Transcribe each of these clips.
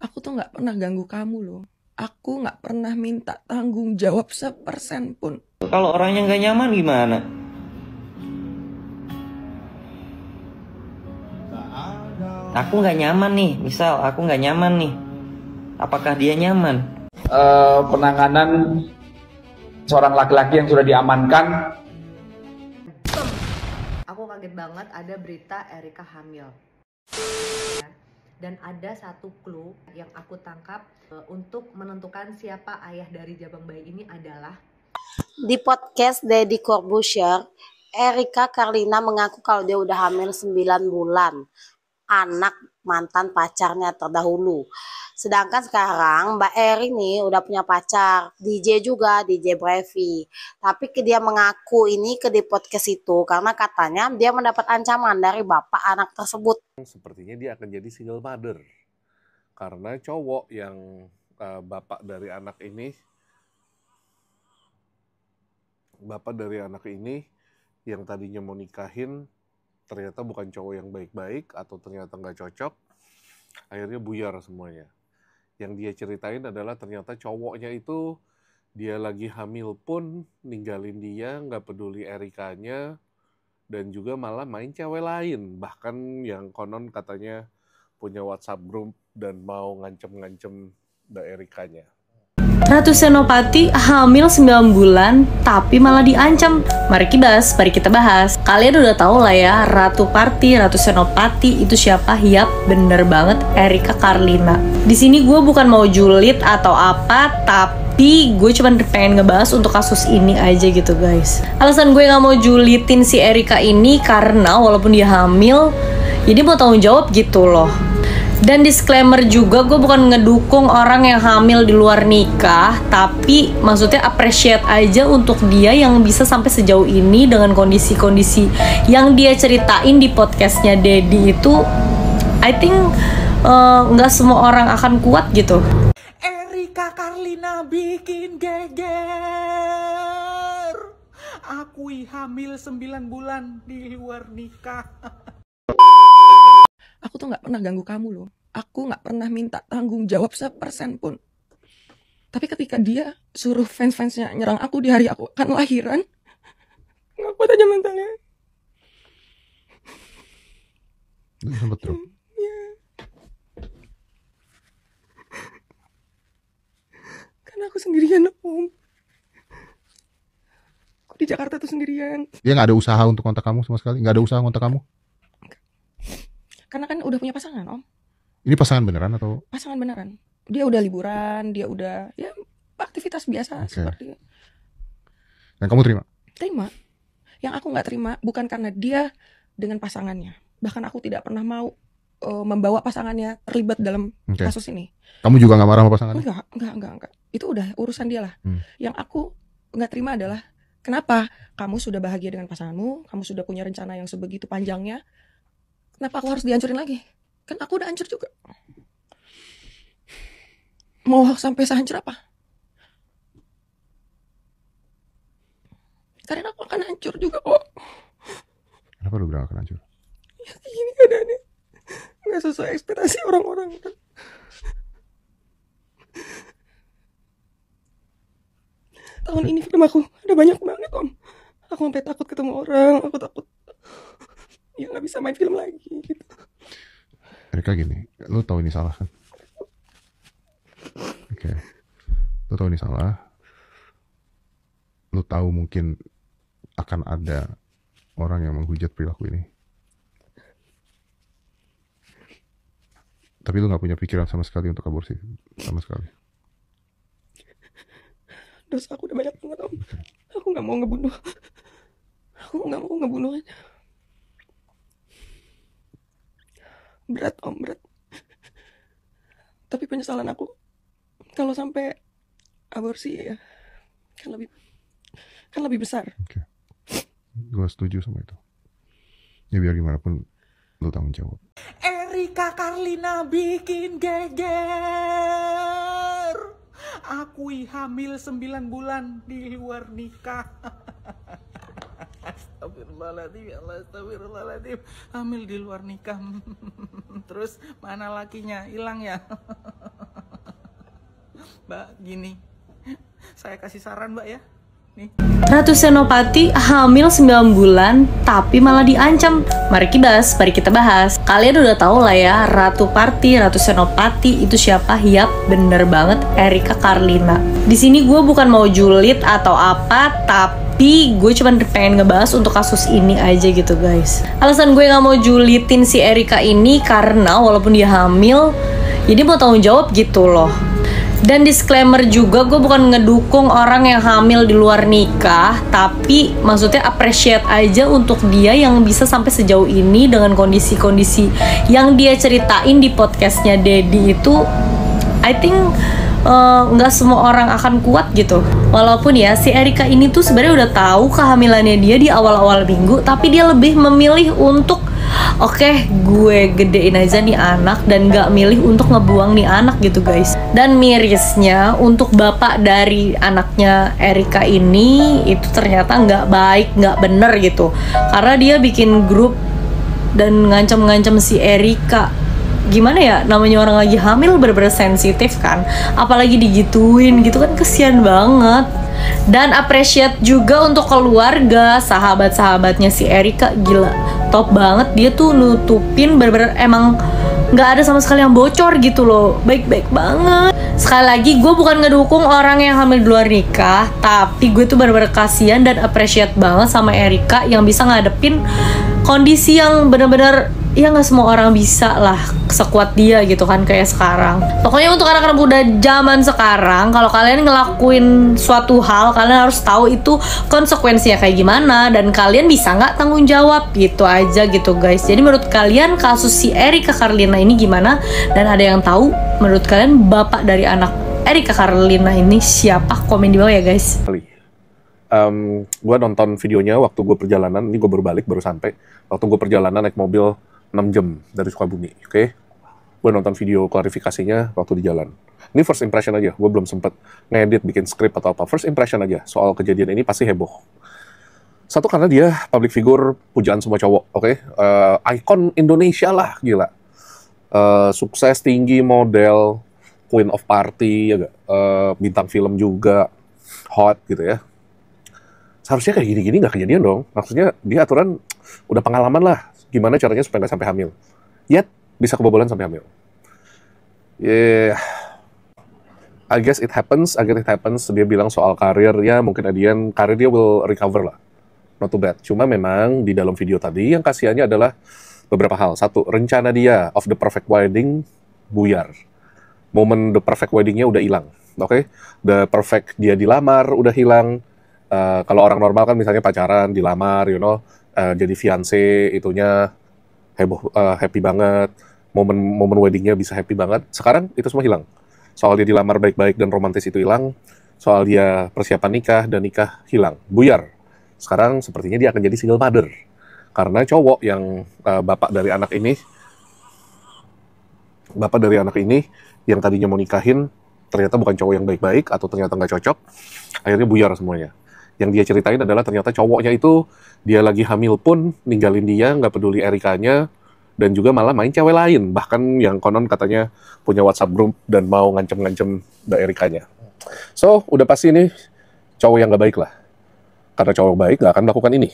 Aku tuh nggak pernah ganggu kamu loh. Aku nggak pernah minta tanggung jawab 1% pun. Kalau orangnya nggak nyaman gimana? Aku nggak nyaman nih, misal aku nggak nyaman nih. Apakah dia nyaman? Penanganan seorang laki-laki yang sudah diamankan. Aku kaget banget ada berita Erika hamil. Dan ada satu clue yang aku tangkap untuk menentukan siapa ayah dari jabang bayi ini adalah di podcast Deddy Corbuzier, Erika Carlina mengaku kalau dia udah hamil 9 bulan. Anak mantan pacarnya terdahulu. Sedangkan sekarang Mbak Eri nih udah punya pacar, DJ juga, DJ Brevi. Tapi dia mengaku ini di podcast itu karena katanya dia mendapat ancaman dari bapak anak tersebut. Sepertinya dia akan jadi single mother. Karena cowok yang bapak dari anak ini yang tadinya mau nikahin ternyata bukan cowok yang baik-baik atau ternyata nggak cocok, akhirnya buyar semuanya. Yang dia ceritain adalah ternyata cowoknya itu dia lagi hamil pun ninggalin dia, nggak peduli Erikanya, dan juga malah main cewek lain. Bahkan yang konon katanya punya WhatsApp group dan mau ngancem-ngancem Mbak Erikanya. Ratu Senopati hamil 9 bulan tapi malah diancam. Mari kita bahas. Kalian udah tahu lah ya, Ratu Party, Ratu Senopati itu siapa? Yap, bener banget, Erika Carlina. Di sini gue bukan mau julid atau apa, tapi gue cuma pengen ngebahas untuk kasus ini aja gitu guys. Alasan gue gak mau julitin si Erika ini karena walaupun dia hamil, jadi mau tanggung jawab gitu loh. Dan disclaimer juga, gue bukan ngedukung orang yang hamil di luar nikah, tapi maksudnya appreciate aja untuk dia yang bisa sampai sejauh ini dengan kondisi-kondisi yang dia ceritain di podcastnya Deddy itu. I think nggak semua orang akan kuat gitu. Erika Carlina bikin geger. Akui hamil 9 bulan di luar nikah. Aku tuh nggak pernah ganggu kamu loh. Aku nggak pernah minta tanggung jawab 1% pun. Tapi ketika dia suruh fans-fansnya nyerang aku di hari aku akan lahiran, nggak kuat aja mentalnya. Sempat drop. Ya. Karena aku sendirian om. Aku di Jakarta tuh sendirian. Dia nggak ada usaha untuk kontak kamu sama sekali? Nggak ada usaha kontak kamu? Karena kan udah punya pasangan om. Ini pasangan beneran atau? Pasangan beneran. Dia udah liburan, dia udah ya aktivitas biasa seperti. Dan kamu terima? Terima. Yang aku nggak terima bukan karena dia dengan pasangannya. Bahkan aku tidak pernah mau membawa pasangannya terlibat dalam kasus ini. Kamu juga nggak marah sama pasangannya? Enggak. Itu udah urusan dia lah. Yang aku nggak terima adalah kenapa kamu sudah bahagia dengan pasanganmu, kamu sudah punya rencana yang sebegitu panjangnya. Kenapa aku harus dihancurin lagi? Kan aku udah hancur juga. Mau sampai sehancur apa? Karena aku akan hancur juga kok. Kenapa lu bilang akan hancur? Ya gini keadaannya. Gak sesuai ekspektasi orang-orang. Tahun ini film aku ada banyak banget om. Aku sampai takut ketemu orang. Aku takut ya nggak bisa main film lagi gitu. Erika gini, lu tahu ini salah kan? Oke. Lu tahu ini salah. Lu tahu mungkin akan ada orang yang menghujat perilaku ini. Tapi lu nggak punya pikiran sama sekali untuk aborsi, sama sekali. Dosa aku udah banyak banget om. Aku nggak mau ngebunuh. Aku nggak mau ngebunuh aja. Berat om, berat. Tapi penyesalan aku kalau sampai aborsi ya kan lebih besar. Gue setuju sama itu. Ya biar gimana pun lu tanggung jawab. Erika Carlina bikin geger. Akui hamil 9 bulan di luar nikah. Astagfirullahaladzim, ya Allah, astagfirullahaladzim. Hamil di luar nikah. Terus mana lakinya? Hilang ya? Mbak, gini. Saya kasih saran, Mbak ya. Nih. Ratu Senopati hamil 9 bulan tapi malah diancam. Mari kita bahas. Kalian udah tahu lah ya, Ratu Party, Ratu Senopati itu siapa? Yap, bener banget, Erika Karlina. Di sini gue bukan mau julid atau apa, tapi gue cuma pengen ngebahas untuk kasus ini aja gitu guys. Alasan gue gak mau julitin si Erika ini karena walaupun dia hamil, jadi mau tanggung jawab gitu loh. Dan disclaimer juga, gue bukan ngedukung orang yang hamil di luar nikah, tapi maksudnya appreciate aja untuk dia yang bisa sampai sejauh ini dengan kondisi-kondisi yang dia ceritain di podcastnya Dedi itu. I think nggak semua orang akan kuat gitu. Walaupun ya si Erika ini tuh sebenarnya udah tahu kehamilannya dia di awal-awal minggu, tapi dia lebih memilih untuk oke, gue gedein aja nih anak dan gak milih untuk ngebuang nih anak gitu guys. Dan mirisnya untuk bapak dari anaknya Erika ini itu ternyata gak baik, gak bener gitu. Karena dia bikin grup dan ngancam-ngancam si Erika. Gimana ya, namanya orang lagi hamil bener-bener sensitif kan, apalagi digituin gitu kan, kesian banget. Dan appreciate juga untuk keluarga, sahabat-sahabatnya si Erika, gila top banget. Dia tuh nutupin bener-bener emang nggak ada sama sekali yang bocor gitu loh, baik-baik banget. Sekali lagi gue bukan ngedukung orang yang hamil di luar nikah, tapi gue tuh bener-bener kasihan dan appreciate banget sama Erika yang bisa ngadepin kondisi yang bener-bener ya nggak semua orang bisa lah sekuat dia gitu kan kayak sekarang. Pokoknya untuk anak-anak muda zaman sekarang, kalau kalian ngelakuin suatu hal, kalian harus tahu itu konsekuensinya kayak gimana dan kalian bisa nggak tanggung jawab gitu aja gitu guys. Jadi menurut kalian kasus si Erika Karlina ini gimana? Dan ada yang tahu menurut kalian bapak dari anak Erika Karlina ini siapa? Komen di bawah ya guys. Gue nonton videonya waktu gue perjalanan, ini gue baru balik, baru sampai. Waktu gue perjalanan naik mobil 6 jam dari Sukabumi, oke? Gue nonton video klarifikasinya waktu di jalan. Ini first impression aja, gue belum sempet ngedit, bikin skrip atau apa. First impression aja, soal kejadian ini pasti heboh. Satu, karena dia public figure, pujaan semua cowok, oke? Icon Indonesia lah, gila. Sukses, tinggi, model, queen of party, ya gak? Bintang film juga, hot gitu ya. Seharusnya kayak gini-gini nggak kejadian dong. Maksudnya dia aturan udah pengalaman lah. Gimana caranya supaya nggak sampai hamil. Yet, bisa kebobolan sampai hamil. Yeah. I guess it happens. Dia bilang soal karir, ya mungkin Adian, karir dia will recover lah. Not too bad. Cuma memang di dalam video tadi, yang kasihannya adalah beberapa hal. Satu, rencana dia of the perfect wedding buyar. Momen the perfect weddingnya udah hilang. Oke? The perfect dia dilamar udah hilang. Kalau orang normal kan misalnya pacaran, dilamar, jadi fiancé, itunya heboh, happy banget, momen weddingnya bisa happy banget. Sekarang itu semua hilang. Soal dia dilamar baik-baik dan romantis itu hilang, soal dia persiapan nikah dan nikah hilang, buyar. Sekarang sepertinya dia akan jadi single mother, karena cowok yang bapak dari anak ini yang tadinya mau nikahin ternyata bukan cowok yang baik-baik atau ternyata nggak cocok, akhirnya buyar semuanya. Yang dia ceritain adalah ternyata cowoknya itu dia lagi hamil pun ninggalin dia, nggak peduli Erikanya, dan juga malah main cewek lain, bahkan yang konon katanya punya WhatsApp group dan mau ngancem-ngancem Mbak Erikanya. So udah pasti ini cowok yang nggak baik lah, karena cowok baik nggak akan melakukan ini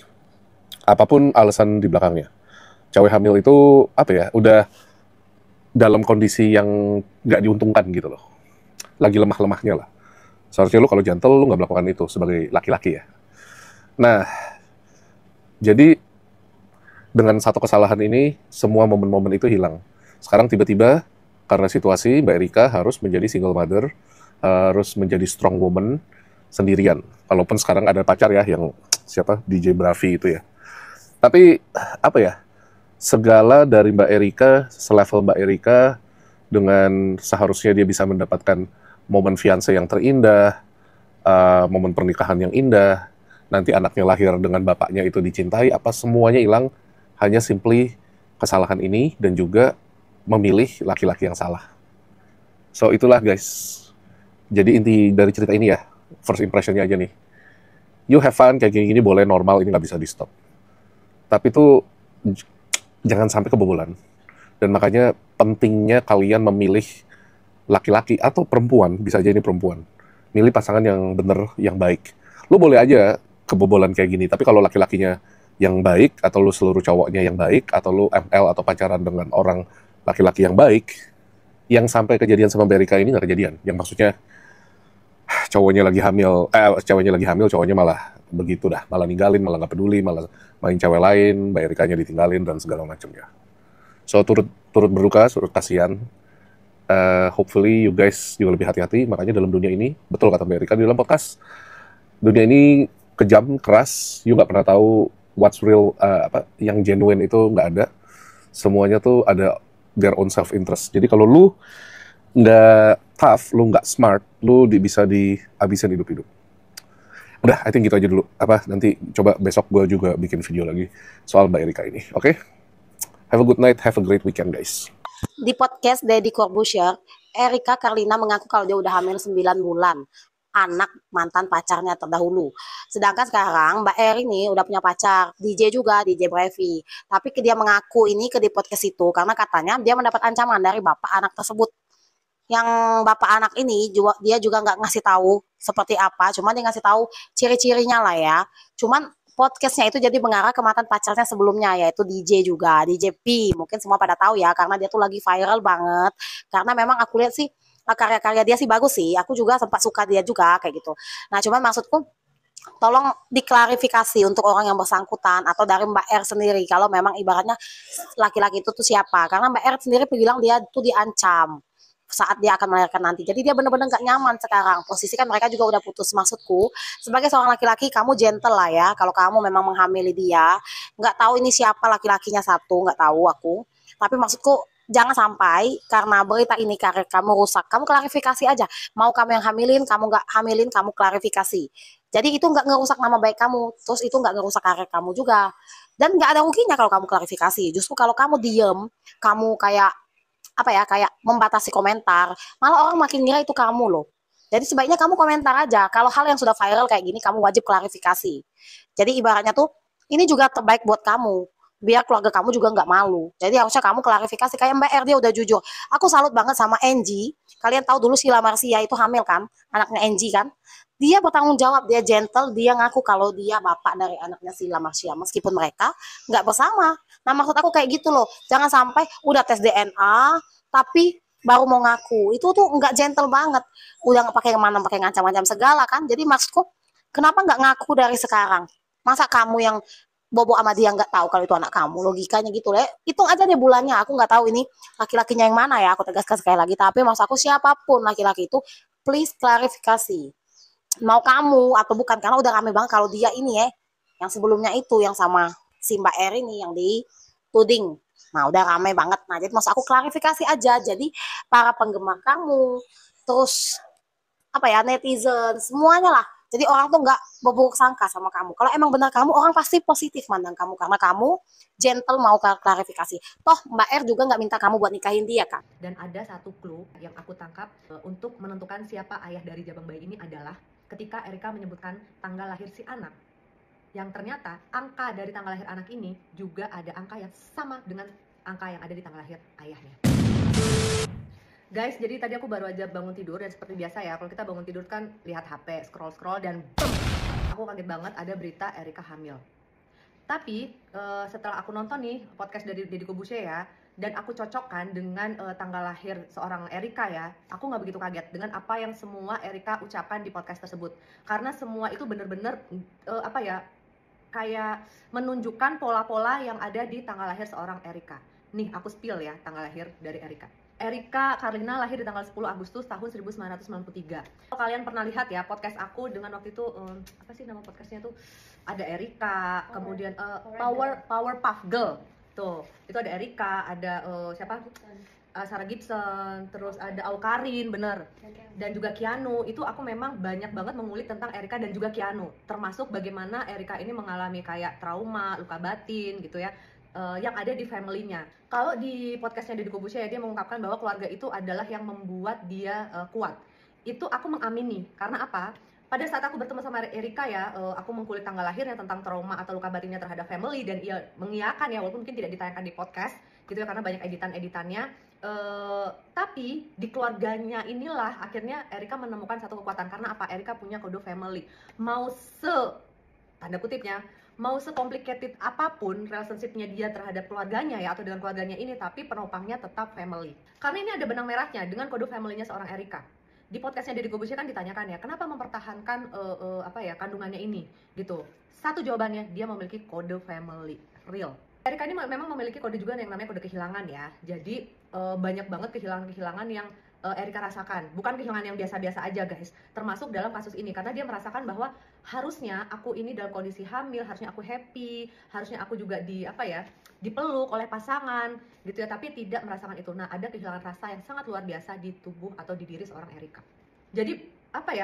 apapun alasan di belakangnya. Cewek hamil itu apa ya, udah dalam kondisi yang nggak diuntungkan gitu loh, lagi lemah-lemahnya lah. Seharusnya lu kalau jantel, lu nggak melakukan itu sebagai laki-laki ya. Nah, jadi dengan satu kesalahan ini, semua momen-momen itu hilang. Sekarang tiba-tiba, karena situasi, Mbak Erika harus menjadi single mother, harus menjadi strong woman sendirian. Walaupun sekarang ada pacar ya, yang siapa? DJ Bravi itu ya. Tapi, apa ya, segala dari Mbak Erika, selevel Mbak Erika, dengan seharusnya dia bisa mendapatkan momen fiancé yang terindah, momen pernikahan yang indah, nanti anaknya lahir dengan bapaknya itu dicintai, apa semuanya hilang, hanya simply kesalahan ini dan juga memilih laki-laki yang salah. So itulah guys, jadi inti dari cerita ini ya, first impressionnya aja nih. You have fun, kayak gini-gini boleh, normal, ini nggak bisa di stop. Tapi itu jangan sampai kebobolan. Dan makanya pentingnya kalian memilih laki-laki atau perempuan, bisa aja ini perempuan, milih pasangan yang bener, yang baik. Lu boleh aja kebobolan kayak gini, tapi kalau laki-lakinya yang baik, atau lu seluruh cowoknya yang baik, atau lu ML atau pacaran dengan orang laki-laki yang baik, yang sampai kejadian sama Mbak Erika ini nggak kejadian. Yang maksudnya cowoknya lagi hamil, cowoknya malah begitu dah, malah ninggalin, malah nggak peduli, malah main cewek lain, Mbak Erikanya ditinggalin dan segala macamnya. So turut berduka, turut kasihan. Hopefully you guys juga lebih hati-hati. Makanya dalam dunia ini, betul kata Mbak Erika di dalam podcast, dunia ini kejam, keras. You nggak pernah tahu what's real, yang genuine itu nggak ada. Semuanya tuh ada their own self interest. Jadi kalau lu nggak tough, lu nggak smart, lu bisa dihabisin hidup-hidup. Udah, I think gitu aja dulu. Nanti coba besok gue juga bikin video lagi soal Mbak Erika ini. Oke? Have a good night, have a great weekend, guys. Di podcast Deddy Corbuzier, Erika Carlina mengaku kalau dia udah hamil 9 bulan. Anak mantan pacarnya terdahulu. Sedangkan sekarang Mbak Eri nih udah punya pacar, DJ juga, DJ Brevi. Tapi dia mengaku ini di podcast itu karena katanya dia mendapat ancaman dari bapak anak tersebut. Yang bapak anak ini dia juga nggak ngasih tahu seperti apa, cuman dia ngasih tahu ciri-cirinya lah ya. Cuman podcastnya itu jadi mengarah ke mantan pacarnya sebelumnya, yaitu DJ juga, DJ P. Mungkin semua pada tahu ya, karena dia tuh lagi viral banget. Karena memang aku lihat sih karya-karya dia sih bagus sih. Aku juga sempat suka dia juga kayak gitu. Nah, cuman maksudku tolong diklarifikasi untuk orang yang bersangkutan atau dari Mbak R sendiri kalau memang ibaratnya laki-laki itu tuh siapa. Karena Mbak R sendiri bilang dia tuh diancam saat dia akan melahirkan nanti. Jadi dia benar-benar nggak nyaman sekarang. Posisi kan mereka juga udah putus. Maksudku, sebagai seorang laki-laki kamu gentle lah ya. Kalau kamu memang menghamili dia, nggak tahu ini siapa laki-lakinya satu, nggak tahu aku. Tapi maksudku jangan sampai karena berita ini karir kamu rusak. Kamu klarifikasi aja. Mau kamu yang hamilin, kamu nggak hamilin, kamu klarifikasi. Jadi itu nggak ngerusak nama baik kamu. Terus itu nggak ngerusak karir kamu juga. Dan nggak ada ruginya kalau kamu klarifikasi. Justru kalau kamu diem, kamu kayak membatasi komentar, malah orang makin ngira itu kamu loh. Jadi sebaiknya kamu komentar aja. Kalau hal yang sudah viral kayak gini, kamu wajib klarifikasi. Jadi ibaratnya tuh, ini juga terbaik buat kamu. Biar keluarga kamu juga nggak malu. Jadi harusnya kamu klarifikasi. Kayak Mbak R, dia udah jujur. Aku salut banget sama Angie. Kalian tahu dulu Sheila Marcia itu hamil kan? Anaknya Angie kan? Dia bertanggung jawab, dia gentle, dia ngaku kalau dia bapak dari anaknya Sheila Marcia. Meskipun mereka nggak bersama. Nah maksud aku kayak gitu loh. Jangan sampai udah tes DNA, tapi baru mau ngaku. Itu tuh nggak gentle banget. Udah nggak pakai kemana, pakai ngancam-ngancam segala kan. Jadi maksudku, kenapa nggak ngaku dari sekarang? Masa kamu yang bobo sama dia nggak tahu kalau itu anak kamu? Logikanya gitu lah. Hitung aja deh bulannya. Aku nggak tahu ini laki-lakinya yang mana ya. Aku tegaskan sekali lagi. Tapi maksud aku siapapun laki-laki itu, please klarifikasi. Mau kamu atau bukan, karena udah rame banget kalau dia ini ya. Yang sebelumnya itu, yang sama si Mbak R ini yang dituding. Nah udah ramai banget. Nah jadi maksud aku klarifikasi aja. Jadi para penggemar kamu, terus netizen, semuanya lah. Jadi orang tuh nggak berburuk sangka sama kamu. Kalau emang benar kamu, orang pasti positif mandang kamu. Karena kamu gentle mau klarifikasi. Toh Mbak R juga nggak minta kamu buat nikahin dia kan. Dan ada satu clue yang aku tangkap untuk menentukan siapa ayah dari jabang bayi ini adalah ketika Erika menyebutkan tanggal lahir si anak. Yang ternyata angka dari tanggal lahir anak ini juga ada angka yang sama dengan angka yang ada di tanggal lahir ayahnya. Guys, jadi tadi aku baru aja bangun tidur dan seperti biasa ya, kalau kita bangun tidur kan lihat HP, scroll dan aku kaget banget ada berita Erika hamil. Tapi setelah aku nonton nih podcast dari Deddy Corbuzier ya, dan aku cocokkan dengan tanggal lahir seorang Erika ya, aku nggak begitu kaget dengan apa yang semua Erika ucapkan di podcast tersebut. Karena semua itu bener-bener kayak menunjukkan pola-pola yang ada di tanggal lahir seorang Erika. Nih aku spill ya tanggal lahir dari Erika. Erika Carlina lahir di tanggal 10 Agustus tahun 1993. Kalau kalian pernah lihat ya podcast aku dengan waktu itu apa sih nama podcastnya tuh, ada Erika, kemudian Powerpuff Girl tuh, itu ada Erika, ada siapa? Sarah Gibson, terus ada Aukarin, bener, dan juga Keanu. Itu aku memang banyak banget mengulik tentang Erika dan juga Keanu, termasuk bagaimana Erika ini mengalami kayak trauma, luka batin gitu ya, yang ada di family-nya. Kalau di podcastnya Deddy Corbuzier dia mengungkapkan bahwa keluarga itu adalah yang membuat dia kuat. Itu aku mengamini. Karena apa? Pada saat aku bertemu sama Erika ya, aku mengkulik tanggal lahirnya tentang trauma atau luka batinnya terhadap family, dan ia mengiyakan ya, walaupun mungkin tidak ditayangkan di podcast gitu ya, karena banyak editan-editannya. Tapi di keluarganya inilah akhirnya Erika menemukan satu kekuatan. Karena apa? Erika punya kode family. Mau tanda kutipnya, mau complicated apapun relationship-nya dia terhadap keluarganya ya, atau dengan keluarganya ini, tapi penopangnya tetap family. Karena ini ada benang merahnya dengan kode family-nya seorang Erika. Di podcastnya Deddy Corbuzier kan ditanyakan ya, kenapa mempertahankan kandungannya ini gitu. Satu jawabannya, dia memiliki kode family real. Erika ini memang memiliki kode juga yang namanya kode kehilangan ya. Jadi banyak banget kehilangan-kehilangan yang Erika rasakan. Bukan kehilangan yang biasa-biasa aja guys. Termasuk dalam kasus ini. Karena dia merasakan bahwa harusnya aku ini dalam kondisi hamil, harusnya aku happy, harusnya aku juga dipeluk oleh pasangan gitu ya. Tapi tidak merasakan itu. Nah, ada kehilangan rasa yang sangat luar biasa di tubuh atau di diri seorang Erika. Jadi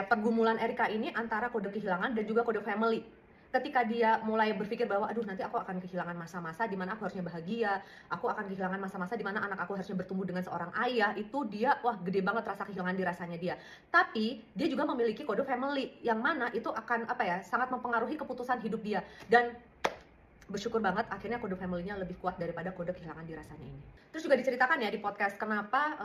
pergumulan Erika ini antara kode kehilangan dan juga kode family. Ketika dia mulai berpikir bahwa aduh nanti aku akan kehilangan masa-masa di mana aku harusnya bahagia, aku akan kehilangan masa-masa di mana anak aku harusnya bertumbuh dengan seorang ayah, itu dia gede banget rasa kehilangan dirasanya dia. Tapi dia juga memiliki kode family yang mana itu akan sangat mempengaruhi keputusan hidup dia. Dan bersyukur banget akhirnya kode family-nya lebih kuat daripada kode kehilangan dirasanya ini. Terus juga diceritakan ya di podcast kenapa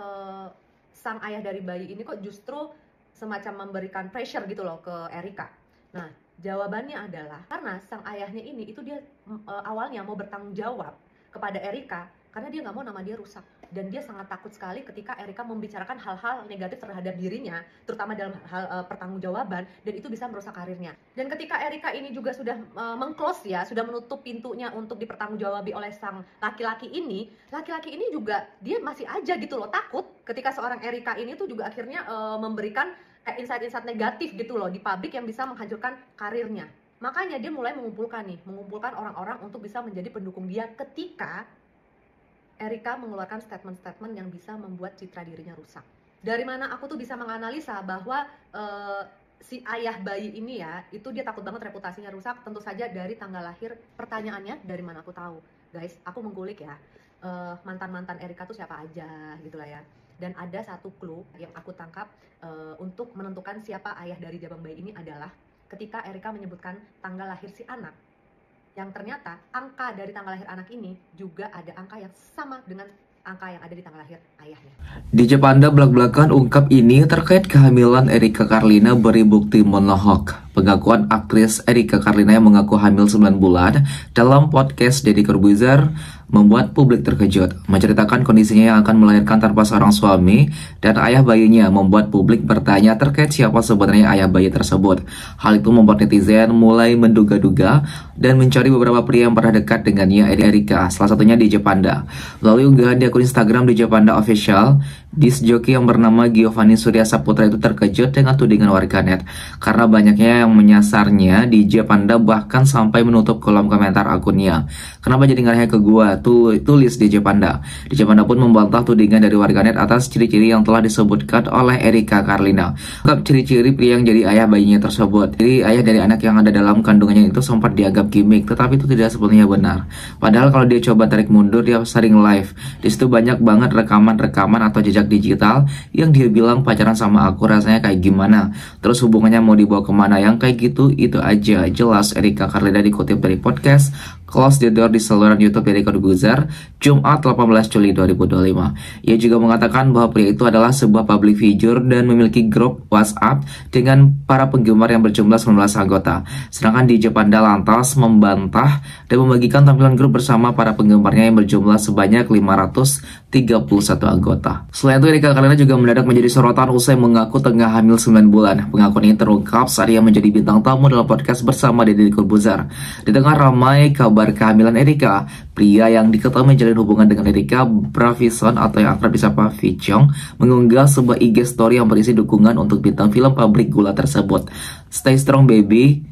sang ayah dari bayi ini kok justru semacam memberikan pressure gitu loh ke Erika. Nah, jawabannya adalah karena sang ayahnya ini itu dia awalnya mau bertanggung jawab kepada Erika karena dia nggak mau nama dia rusak, dan dia sangat takut sekali ketika Erika membicarakan hal-hal negatif terhadap dirinya, terutama dalam hal pertanggungjawaban, dan itu bisa merusak karirnya. Dan ketika Erika ini juga sudah meng-close ya, sudah menutup pintunya untuk dipertanggungjawabi oleh sang laki-laki ini juga dia masih aja gitu loh takut ketika seorang Erika ini tuh juga akhirnya memberikan insight-insight negatif gitu loh di publik yang bisa menghancurkan karirnya. Makanya dia mulai mengumpulkan orang-orang untuk bisa menjadi pendukung dia ketika Erika mengeluarkan statement-statement yang bisa membuat citra dirinya rusak. Dari mana aku tuh bisa menganalisa bahwa si ayah bayi ini ya, itu dia takut banget reputasinya rusak, tentu saja dari tanggal lahir. Pertanyaannya, dari mana aku tahu? Guys, aku mengkulik ya, mantan-mantan Erika tuh siapa aja gitu lah ya. Dan ada satu clue yang aku tangkap untuk menentukan siapa ayah dari jabang bayi ini adalah ketika Erika menyebutkan tanggal lahir si anak, yang ternyata angka dari tanggal lahir anak ini juga ada angka yang sama dengan angka yang ada di tanggal lahir ayahnya. DJ Panda belak-belakan ungkap ini terkait kehamilan Erika Karlina beri bukti monohok. Pengakuan aktris Erika Karlina yang mengaku hamil 9 bulan dalam podcast Deddy Corbuzier membuat publik terkejut. Menceritakan kondisinya yang akan melahirkan tanpa seorang suami dan ayah bayinya membuat publik bertanya terkait siapa sebenarnya ayah bayi tersebut. Hal itu membuat netizen mulai menduga-duga dan mencari beberapa pria yang pernah dekat dengannya Erika, salah satunya DJ Panda. Melalui unggahan di akun Instagram DJ Panda Official, disc joki yang bernama Giovanni Surya Saputra itu terkejut dengan tudingan warganet karena banyaknya yang menyasarnya. DJ Panda bahkan sampai menutup kolom komentar akunnya. Kenapa jadi ngarahnya ke gua? Tulis DJ Panda. DJ Panda pun membantah tudingan dari warganet atas ciri-ciri yang telah disebutkan oleh Erika Karlina. Ungkap ciri-ciri pria yang jadi ayah bayinya tersebut. Jadi ayah dari anak yang ada dalam kandungannya itu sempat dianggap gimmick, tetapi itu tidak sepenuhnya benar. Padahal kalau dia coba tarik mundur, dia sering live. Di situ banyak banget rekaman-rekaman atau jejak digital yang dia bilang pacaran sama aku rasanya kayak gimana, terus hubungannya mau dibawa kemana, yang kayak gitu itu aja. Jelas Erika Karlina dikutip dari podcast Close the Door di saluran YouTube Deddy Corbuzier, Jumat 18 Juli 2025. Ia juga mengatakan bahwa pria itu adalah sebuah public figure dan memiliki grup WhatsApp dengan para penggemar yang berjumlah 19 anggota. Sedangkan DJ Panda lantas membantah dan membagikan tampilan grup bersama para penggemarnya yang berjumlah sebanyak 531 anggota. Selain itu, Erika Karlina juga mendadak menjadi sorotan usai mengaku tengah hamil 9 bulan. Pengakuan ini terungkap saat ia menjadi bintang tamu dalam podcast bersama Deddy Corbuzier. Di tengah ramai kabar kehamilan Erika, pria yang diketahui menjalin hubungan dengan Erika, Bravison atau yang akrab disapa Vichong, mengunggah sebuah IG story yang berisi dukungan untuk bintang film pabrik gula tersebut. Stay strong baby.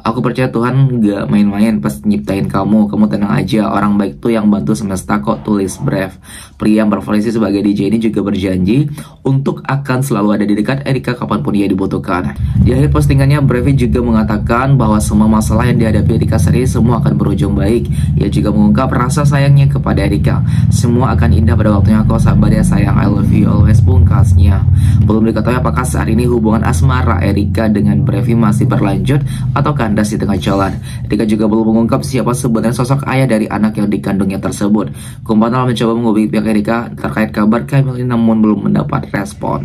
Aku percaya Tuhan gak main-main pas nyiptain kamu tenang aja, orang baik tuh yang bantu semesta kok, tulis Brev. Pria yang berprofesi sebagai DJ ini juga berjanji untuk akan selalu ada di dekat Erika kapanpun ia dibutuhkan. Di akhir postingannya, Brevi juga mengatakan bahwa semua masalah yang dihadapi Erika saat ini semua akan berujung baik. Ia juga mengungkap rasa sayangnya kepada Erika. Semua akan indah pada waktunya, kau sabar ya sayang, I love you always, pungkasnya. Belum diketahui apakah saat ini hubungan asmara Erika dengan Brevi masih berlanjut atau kandas di tengah jalan. Erika juga belum mengungkap siapa sebenarnya sosok ayah dari anak yang dikandungnya tersebut. Kumpulan mencoba menghubungi pihak Erika terkait kabar kehamilan namun belum mendapat respon.